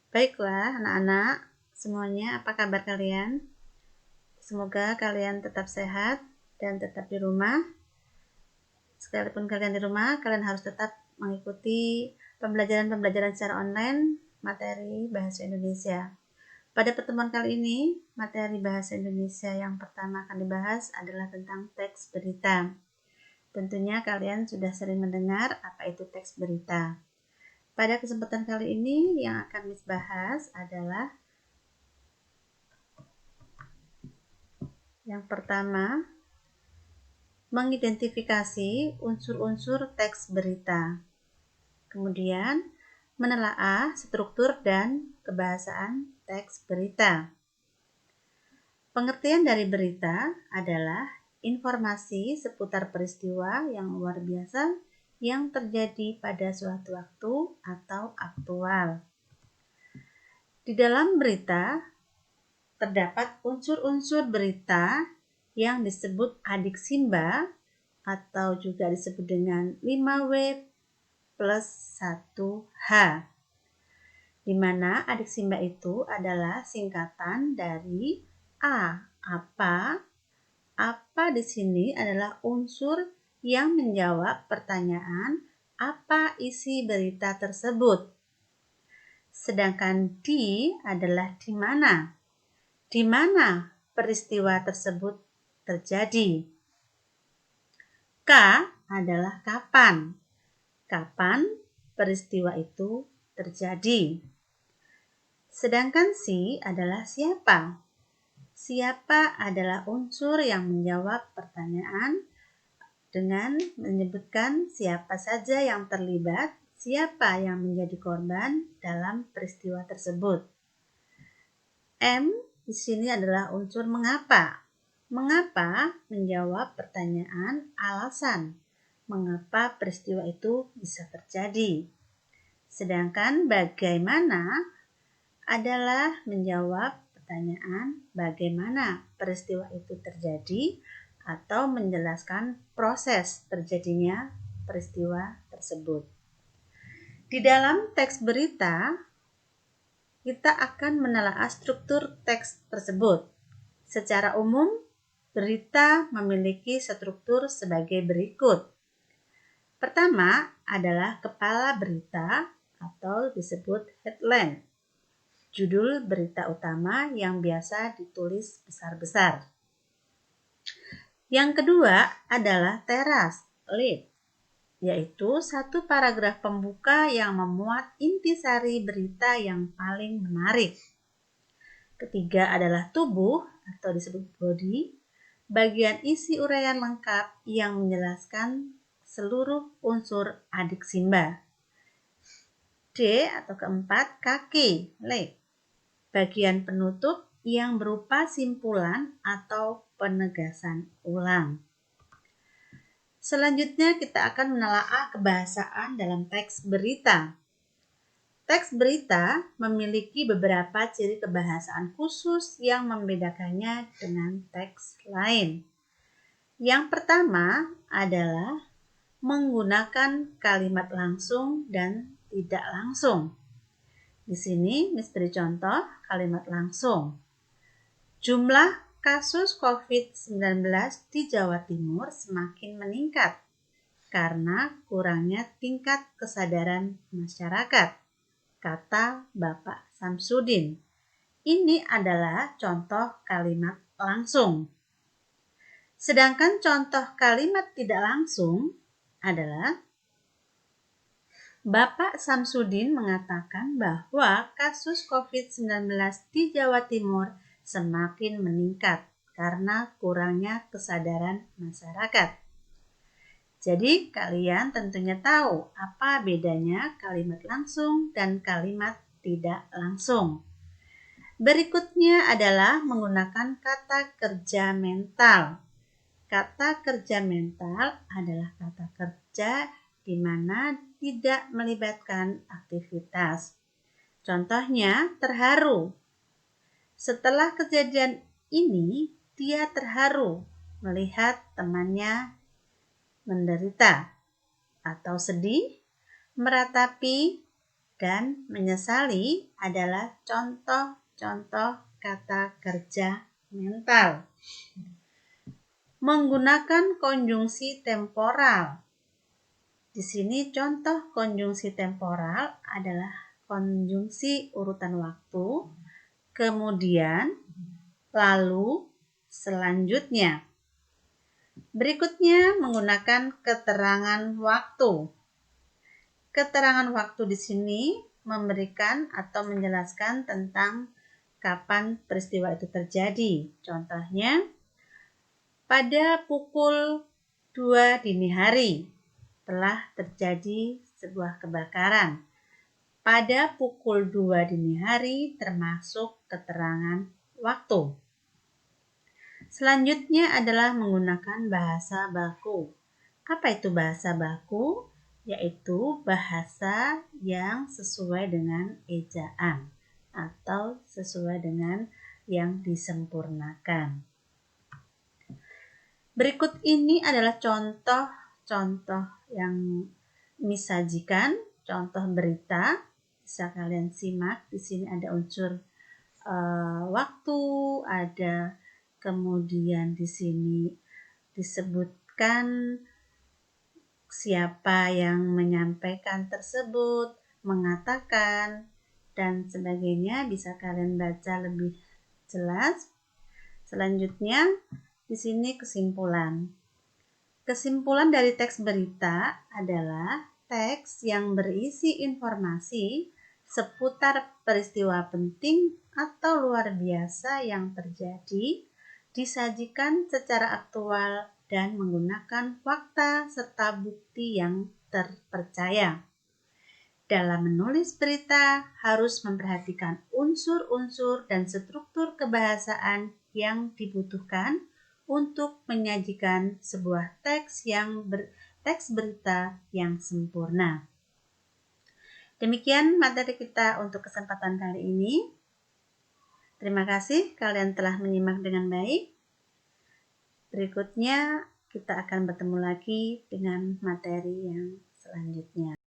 Baiklah anak-anak, semuanya apa kabar kalian? Semoga kalian tetap sehat dan tetap di rumah. Sekalipun kalian di rumah, kalian harus tetap mengikuti pembelajaran secara online materi Bahasa Indonesia. Pada pertemuan kali ini, materi Bahasa Indonesia yang pertama akan dibahas adalah tentang teks berita. Tentunya kalian sudah sering mendengar apa itu teks berita. Pada kesempatan kali ini yang akan Miss bahas adalah yang pertama, mengidentifikasi unsur-unsur teks berita. Kemudian, menelaah struktur dan kebahasaan teks berita. Pengertian dari berita adalah informasi seputar peristiwa yang luar biasa yang terjadi pada suatu waktu atau aktual. Di dalam berita terdapat unsur-unsur berita yang disebut adik Simba atau juga disebut dengan 5W plus 1H, di mana adik Simba itu adalah singkatan dari apa di sini adalah unsur yang menjawab pertanyaan apa isi berita tersebut. Sedangkan di adalah di mana. Di mana peristiwa tersebut terjadi. K adalah kapan. Kapan peristiwa itu terjadi. Sedangkan si adalah siapa. Siapa adalah unsur yang menjawab pertanyaan dengan menyebutkan siapa saja yang terlibat, siapa yang menjadi korban dalam peristiwa tersebut. M di sini adalah unsur mengapa. Mengapa menjawab pertanyaan alasan. Mengapa peristiwa itu bisa terjadi. Sedangkan bagaimana adalah menjawab pertanyaan bagaimana peristiwa itu terjadi atau menjelaskan proses terjadinya peristiwa tersebut. Di dalam teks berita, kita akan menelaah struktur teks tersebut. Secara umum, berita memiliki struktur sebagai berikut. Pertama adalah kepala berita atau disebut headline, judul berita utama yang biasa ditulis besar-besar. Yang kedua adalah teras, lead, yaitu satu paragraf pembuka yang memuat intisari berita yang paling menarik. Ketiga adalah tubuh atau disebut body, bagian isi uraian lengkap yang menjelaskan seluruh unsur adik Simba. D atau keempat, kaki, leg, bagian penutup yang berupa simpulan atau penegasan ulang. Selanjutnya kita akan menelaah kebahasaan dalam teks berita. Teks berita memiliki beberapa ciri kebahasaan khusus yang membedakannya dengan teks lain. Yang pertama adalah menggunakan kalimat langsung dan tidak langsung. Di sini Miss beri contoh kalimat langsung. Jumlah kasus COVID-19 di Jawa Timur semakin meningkat karena kurangnya tingkat kesadaran masyarakat, kata Bapak Samsudin. Ini adalah contoh kalimat langsung. Sedangkan contoh kalimat tidak langsung adalah Bapak Samsudin mengatakan bahwa kasus COVID-19 di Jawa Timur semakin meningkat karena kurangnya kesadaran masyarakat. Jadi kalian tentunya tahu apa bedanya kalimat langsung dan kalimat tidak langsung. Berikutnya adalah menggunakan kata kerja mental. Kata kerja mental adalah kata kerja di mana tidak melibatkan aktivitas. Contohnya terharu. Setelah kejadian ini, dia terharu melihat temannya menderita. Atau sedih, meratapi dan menyesali adalah contoh-contoh kata kerja mental. Menggunakan konjungsi temporal. Di sini contoh konjungsi temporal adalah konjungsi urutan waktu, kemudian, lalu, selanjutnya. Berikutnya menggunakan keterangan waktu. Keterangan waktu di sini memberikan atau menjelaskan tentang kapan peristiwa itu terjadi. Contohnya, pada pukul 2 dini hari telah terjadi sebuah kebakaran. Pada pukul 2 dini hari termasuk keterangan waktu. Selanjutnya adalah menggunakan bahasa baku. Apa itu bahasa baku? Yaitu bahasa yang sesuai dengan ejaan atau sesuai dengan yang disempurnakan. Berikut ini adalah contoh-contoh yang disajikan, contoh berita. Bisa kalian simak. Di sini ada unsur waktu, ada kemudian di sini disebutkan siapa yang menyampaikan tersebut, mengatakan, dan sebagainya. Bisa kalian baca lebih jelas. Selanjutnya, di sini kesimpulan. Kesimpulan dari teks berita adalah teks yang berisi informasi seputar peristiwa penting atau luar biasa yang terjadi, disajikan secara aktual dan menggunakan fakta serta bukti yang terpercaya. Dalam menulis berita harus memperhatikan unsur-unsur dan struktur kebahasaan yang dibutuhkan untuk menyajikan sebuah teks berita yang sempurna. Demikian materi kita untuk kesempatan kali ini. Terima kasih kalian telah menyimak dengan baik. Berikutnya kita akan bertemu lagi dengan materi yang selanjutnya.